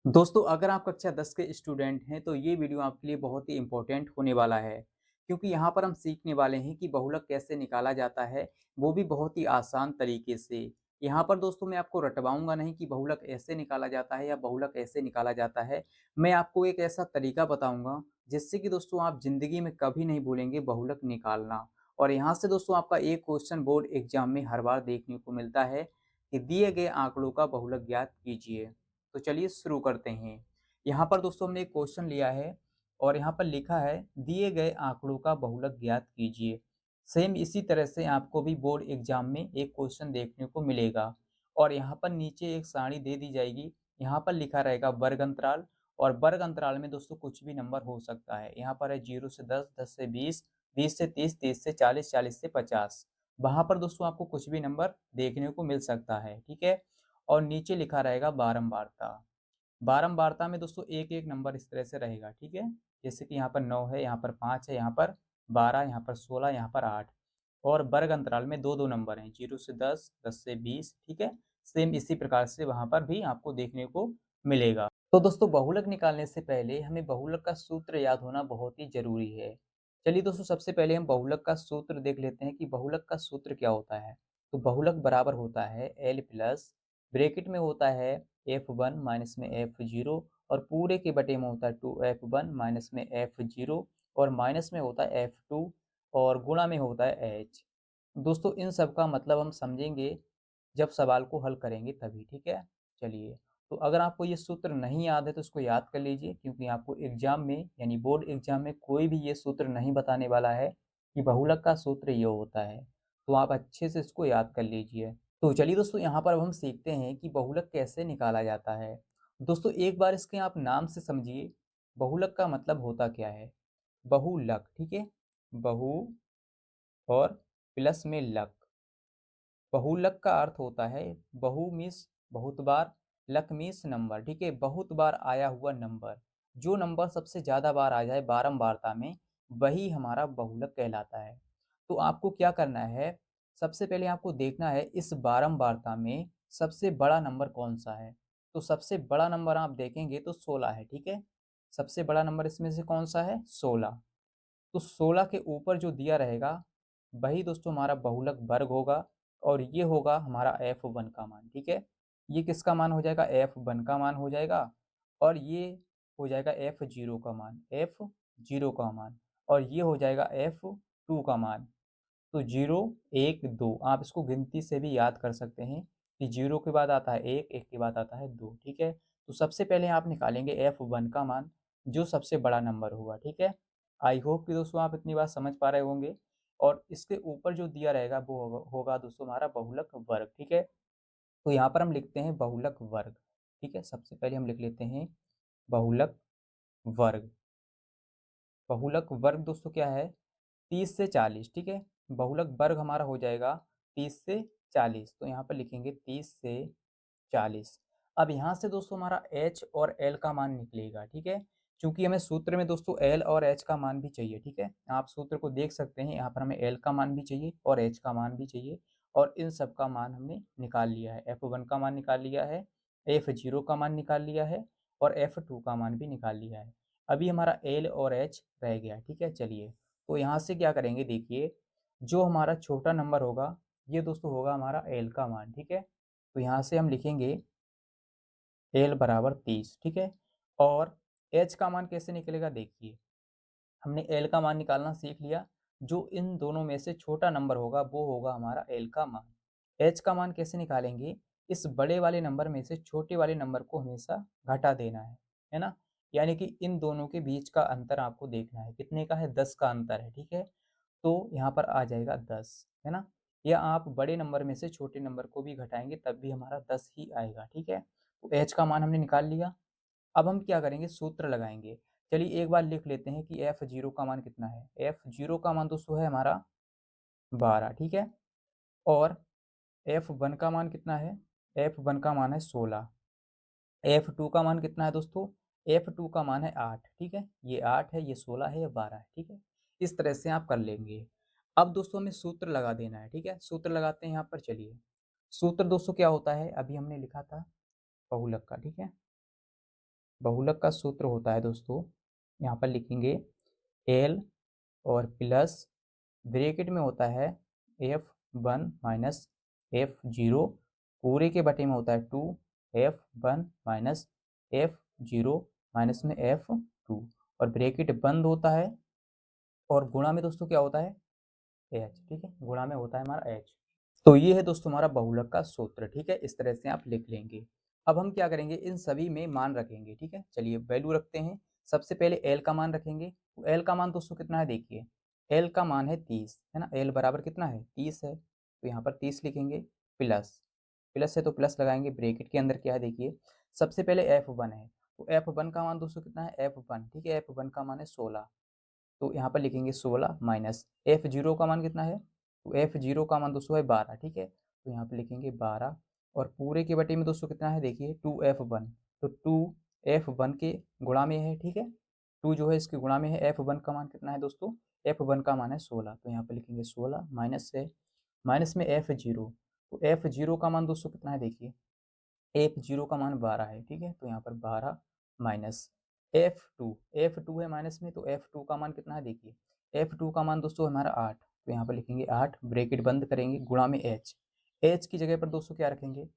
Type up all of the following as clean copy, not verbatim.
दोस्तों, अगर आप कक्षा 10 के स्टूडेंट हैं, तो ये वीडियो आपके लिए बहुत ही इम्पोर्टेंट होने वाला है, क्योंकि यहाँ पर हम सीखने वाले हैं कि बहुलक कैसे निकाला जाता है, वो भी बहुत ही आसान तरीके से। यहाँ पर दोस्तों मैं आपको रटवाऊँगा नहीं कि बहुलक ऐसे निकाला जाता है या बहुलक ऐसे निकाला जाता है। मैं आपको एक ऐसा तरीका बताऊँगा, जिससे कि दोस्तों आप ज़िंदगी में कभी नहीं भूलेंगे बहुलक निकालना। और यहाँ से दोस्तों आपका एक क्वेश्चन बोर्ड एग्ज़ाम में हर बार देखने को मिलता है कि दिए गए आंकड़ों का बहुलक ज्ञात कीजिए। तो चलिए शुरू करते हैं। यहाँ पर दोस्तों हमने एक क्वेश्चन लिया है और यहाँ पर लिखा है दिए गए आंकड़ों का बहुलक ज्ञात कीजिए। सेम इसी तरह से आपको भी बोर्ड एग्जाम में एक क्वेश्चन देखने को मिलेगा और यहाँ पर नीचे एक सारणी दे दी जाएगी। यहाँ पर लिखा रहेगा वर्ग अंतराल और वर्ग अंतराल में दोस्तों कुछ भी नंबर हो सकता है। यहाँ पर है 0 से 10, 10 से 20, 20 से 30, 30 से 40, 40 से 50। वहाँ पर दोस्तों आपको कुछ भी नंबर देखने को मिल सकता है, ठीक है। और नीचे लिखा रहेगा बारंबारता। बारंबारता में दोस्तों एक-एक नंबर इस तरह से रहेगा, ठीक है? जैसे कि यहाँ पर 9 है, यहाँ पर 5 है, यहाँ पर 12, यहाँ पर 16, यहाँ पर 8 और वर्ग अंतराल में 2-2 नंबर हैं, 0 से 10, 10 से 20, ठीक है? सेम इसी प्रकार से वहाँ पर भी आपको देखने को मिलेगा। तो दोस्तों बहुलक निकालने से पहले हमें बहुलक का सूत्र याद होना बहुत ही ज़रूरी है। चलिए दोस्तों सबसे पहले हम बहुलक का सूत्र देख लेते हैं कि बहुलक का सूत्र क्या होता है। तो बहुलक बराबर होता है L प्लस ब्रैकेट में होता है F1 माइनस में F0 और पूरे के बटे में होता है 2F1 माइनस में F0 और माइनस में होता है F2 और गुणा में होता है H। दोस्तों इन सब का मतलब हम समझेंगे जब सवाल को हल करेंगे तभी, ठीक है? चलिए, तो अगर आपको ये सूत्र नहीं याद है तो इसको याद कर लीजिए, क्योंकि आपको एग्ज़ाम में यानी बोर्ड एग्ज़ाम में कोई भी ये सूत्र नहीं बताने वाला है कि बहुलक का सूत्र ये होता है। तो आप अच्छे से इसको याद कर लीजिए। तो चलिए दोस्तों यहाँ पर अब हम सीखते हैं कि बहुलक कैसे निकाला जाता है। दोस्तों एक बार इसके आप नाम से समझिए, बहुलक का मतलब होता क्या है? बहुलक, ठीक है? बहु और प्लस में लक। बहुलक का अर्थ होता है बहु मीन्स बहुत बार, लक मीन्स नंबर, ठीक है? बहुत बार आया हुआ नंबर। जो नंबर सबसे ज़्यादा बार आ जाए बारंबारता में, वही हमारा बहुलक कहलाता है। तो आपको क्या करना है, सबसे पहले आपको देखना है इस बारंबारता में सबसे बड़ा नंबर कौन-सा है। तो सबसे बड़ा नंबर आप देखेंगे तो 16 है, ठीक है? सबसे बड़ा नंबर इसमें से कौन-सा है? 16। तो 16 के ऊपर जो दिया रहेगा, वही दोस्तों हमारा बहुलक वर्ग होगा और ये होगा हमारा F1 का मान, ठीक है? ये किसका मान हो जाएगा? F1 का मान हो जाएगा और ये हो जाएगा F0 का मान, F0 का मान और ये हो जाएगा F2 का मान। तो 0, 1, 2 आप इसको गिनती से भी याद कर सकते हैं कि 0 के बाद आता है 1, 1 के बाद आता है 2, ठीक है? तो सबसे पहले आप निकालेंगे F1 का मान, जो सबसे बड़ा नंबर होगा, ठीक है? आई होप कि दोस्तों आप इतनी बात समझ पा रहे होंगे और इसके ऊपर जो दिया रहेगा वो होगा दोस्तों हमारा बहुलक वर्ग, ठीक है? तो यहाँ पर हम लिखते हैं बहुलक वर्ग, ठीक है? सबसे पहले हम लिख लेते हैं बहुलक वर्ग। बहुलक वर्ग दोस्तों क्या है? 30 से 40, ठीक है? बहुलक वर्ग हमारा हो जाएगा 30 से 40, तो यहाँ पर लिखेंगे 30 से 40। अब यहाँ से दोस्तों हमारा h और l का मान निकलेगा, ठीक है? चूँकि हमें सूत्र में दोस्तों l और h का मान भी चाहिए, ठीक है? आप सूत्र को देख सकते हैं, यहाँ पर हमें l का मान भी चाहिए और h का मान भी चाहिए और इन सब का मान हमने निकाल लिया है। F1 का मान निकाल लिया है, F0 का मान निकाल लिया है और F2 का मान भी निकाल लिया है। अभी हमारा l और h रह गया, ठीक है? चलिए, तो यहाँ से क्या करेंगे देखिए, जो हमारा छोटा नंबर होगा, ये दोस्तों होगा हमारा l का मान, ठीक है? तो यहाँ से हम लिखेंगे l बराबर 30, ठीक है? और h का मान कैसे निकलेगा देखिए, हमने l का मान निकालना सीख लिया, जो इन दोनों में से छोटा नंबर होगा वो होगा हमारा l का मान। h का मान कैसे निकालेंगे, इस बड़े वाले नंबर में से छोटे वाले नंबर को हमेशा घटा देना है ना? यानी कि इन दोनों के बीच का अंतर आपको देखना है, कितने का है? 10 का अंतर है, ठीक है? तो यहाँ पर आ जाएगा 10, है ना? या आप बड़े नंबर में से छोटे नंबर को भी घटाएँगे तब भी हमारा 10 ही आएगा, ठीक है? तो h का मान हमने निकाल लिया। अब हम क्या करेंगे, सूत्र लगाएँगे। चलिए एक बार लिख लेते हैं कि F0 का मान कितना है? F0 का मान दोस्तों है हमारा 12, ठीक है? और F1 का मान कितना है? F1 का मान है 16। F2 का मान कितना है दोस्तों? F2 का मान है 8, ठीक है? ये 8 है, ये 16 है, ये 12 है, ठीक है? इस तरह से आप कर लेंगे। अब दोस्तों हमें सूत्र लगा देना है, ठीक है? सूत्र लगाते हैं यहाँ पर, चलिए। सूत्र दोस्तों क्या होता है? अभी हमने लिखा था बहुलक का, ठीक है? बहुलक का सूत्र होता है दोस्तों, यहाँ पर लिखेंगे एल और प्लस ब्रैकेट में होता है F1 माइनस F0, पूरे के बटे में होता है 2F1 माइनस F0 माइनस में F2, और ब्रैकेट बंद होता है और गुणा में दोस्तों क्या होता है H, ठीक है, गुणा में होता है हमारा H। तो ये है दोस्तों हमारा बहुलक का सूत्र, ठीक है, इस तरह से आप लिख लेंगे। अब हम क्या करेंगे, इन सभी में मान रखेंगे, ठीक है, चलिए वैल्यू रखते हैं। सबसे पहले L का मान रखेंगे, तो L का मान दोस्तों कितना है, देखिए L का मान है 30, है ना, L बराबर कितना है 30 है, तो यहाँ पर 30 लिखेंगे, प्लस प्लस है तो प्लस लगाएंगे, ब्रैकेट के अंदर क्या है देखिए, सबसे पहले F1 है, तो F1 का मान दोस्तों कितना है F1, ठीक है, F1 का मान है 16, तो यहाँ पर लिखेंगे 16 माइनस F0 का मान कितना है, तो F0 का मान दोस्तों है 12, ठीक है, तो यहाँ पे लिखेंगे 12, और पूरे के बटे में दोस्तों कितना है देखिए 2F1, तो 2F1 के गुणा में है, ठीक है, 2 जो है इसके गुणा में है, F1 का मान कितना है दोस्तों, F1 का मान है 16, तो यहाँ पे लिखेंगे 16 माइनस है, माइनस में F0, तो F0 का मान दोस्तों कितना है देखिए, F0 का मान 12 है, ठीक है, तो यहाँ पर 12 माइनस F2 है माइनस में, तो F2 का मान कितना है देखिए, F2 का मान दोस्तों हमारा 8, तो यहाँ पर लिखेंगे 8, ब्रैकेट बंद करेंगे, गुणा में H की जगह पर दोस्तों क्या रखेंगे,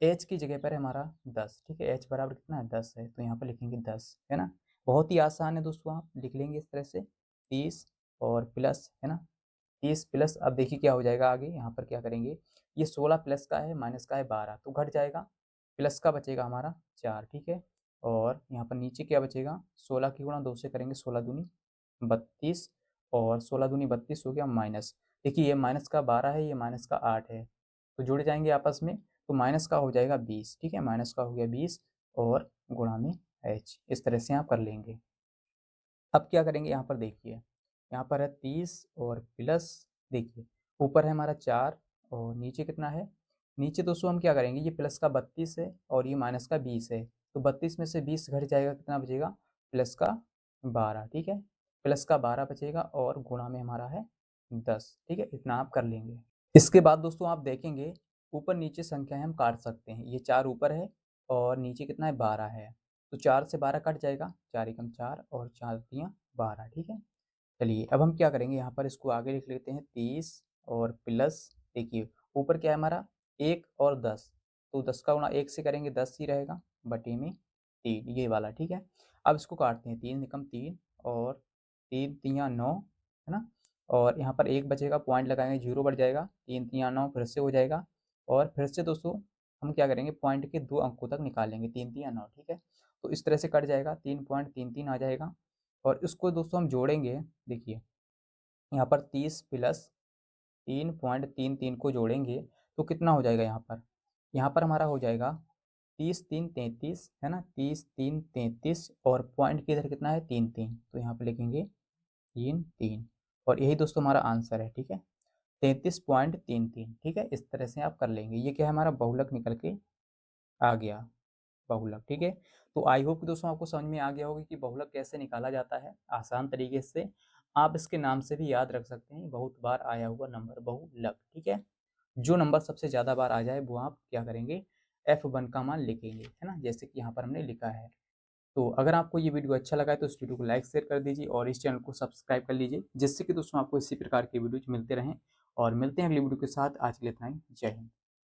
H की जगह पर हमारा 10, ठीक है, H बराबर कितना है 10 है, तो यहाँ पर लिखेंगे 10, है ना, बहुत ही आसान है दोस्तों, आप लिख लेंगे इस तरह से 30 और प्लस, है ना, 30 प्लस, अब देखिए क्या हो जाएगा आगे, यहाँ पर क्या करेंगे, ये 16 प्लस का है माइनस का है 12, तो घट जाएगा, प्लस का बचेगा हमारा 4, ठीक है, और यहाँ पर नीचे क्या बचेगा, 16 की गुणा 2 से करेंगे, 16 दूनी 32, और 16 दूनी 32 हो गया माइनस, देखिए ये माइनस का 12 है, ये माइनस का 8 है, तो जुड़ जाएंगे आपस में, तो माइनस का हो जाएगा 20, ठीक है, माइनस का हो गया 20 और गुणा में H, इस तरह से आप कर लेंगे। अब क्या करेंगे, यहाँ पर देखिए, यहाँ पर है 30 और प्लस, देखिए ऊपर है हमारा 4 और नीचे कितना है, नीचे दोस्तों हम क्या करेंगे, ये प्लस का 32 है और ये माइनस का 20 है, तो 32 में से 20 घट जाएगा, कितना बचेगा, प्लस का 12, ठीक है, प्लस का 12 बचेगा और गुणा में हमारा है 10, ठीक है, इतना आप कर लेंगे। इसके बाद दोस्तों आप देखेंगे ऊपर नीचे संख्याएं हम काट सकते हैं, ये 4 ऊपर है और नीचे कितना है 12 है, तो 4 से 12 कट जाएगा, 4 एकम 4 और 4 तियाँ 12, ठीक है। चलिए अब हम क्या करेंगे, यहाँ पर इसको आगे लिख लेते हैं 30 और प्लस, देखिए ऊपर क्या है हमारा 1 और 10, तो 10 का गुणा 1 से करेंगे 10 ही रहेगा, बटे में 3, ये वाला, ठीक है। अब इसको काटते हैं, 3 एकम 3 और 3 तियाँ 9, है ना, और यहाँ पर 1 बचेगा, पॉइंट लगाएंगे, 0 बढ़ जाएगा, 3 तियाँ 9 फिर से हो जाएगा, और फिर से दोस्तों हम क्या करेंगे, पॉइंट के 2 अंकों तक निकाल लेंगे, 3 तियाँ 9, ठीक है, तो इस तरह से कट जाएगा, 3.33 आ जाएगा, और इसको दोस्तों हम जोड़ेंगे, देखिए यहाँ पर 30 प्लस 3.33 को जोड़ेंगे तो कितना हो जाएगा, यहाँ पर हमारा हो जाएगा 30 3 33, है ना, 30 3 33, और पॉइंट के इधर कितना है 3 3, तो यहाँ पे लिखेंगे 3 3, और यही दोस्तों हमारा आंसर है, ठीक है, 33.33, ठीक है, इस तरह से आप कर लेंगे, ये क्या है हमारा बहुलक निकल के आ गया, बहुलक, ठीक है। तो आई होप कि दोस्तों आपको समझ में आ गया होगा कि बहुलक कैसे निकाला जाता है आसान तरीके से, आप इसके नाम से भी याद रख सकते हैं, बहुत बार आया हुआ नंबर बहुलक, ठीक है, जो नंबर सबसे ज़्यादा बार आ जाए वो आप क्या करेंगे, F1 का मान लिखेंगे, है ना, जैसे कि यहाँ पर हमने लिखा है। तो अगर आपको ये वीडियो अच्छा लगा है तो इस वीडियो को लाइक शेयर कर दीजिए और इस चैनल को सब्सक्राइब कर लीजिए, जिससे कि दोस्तों आपको इसी प्रकार के वीडियोज मिलते रहें, और मिलते हैं अगली वीडियो के साथ, आज के लिए इतना ही, जय हिंद।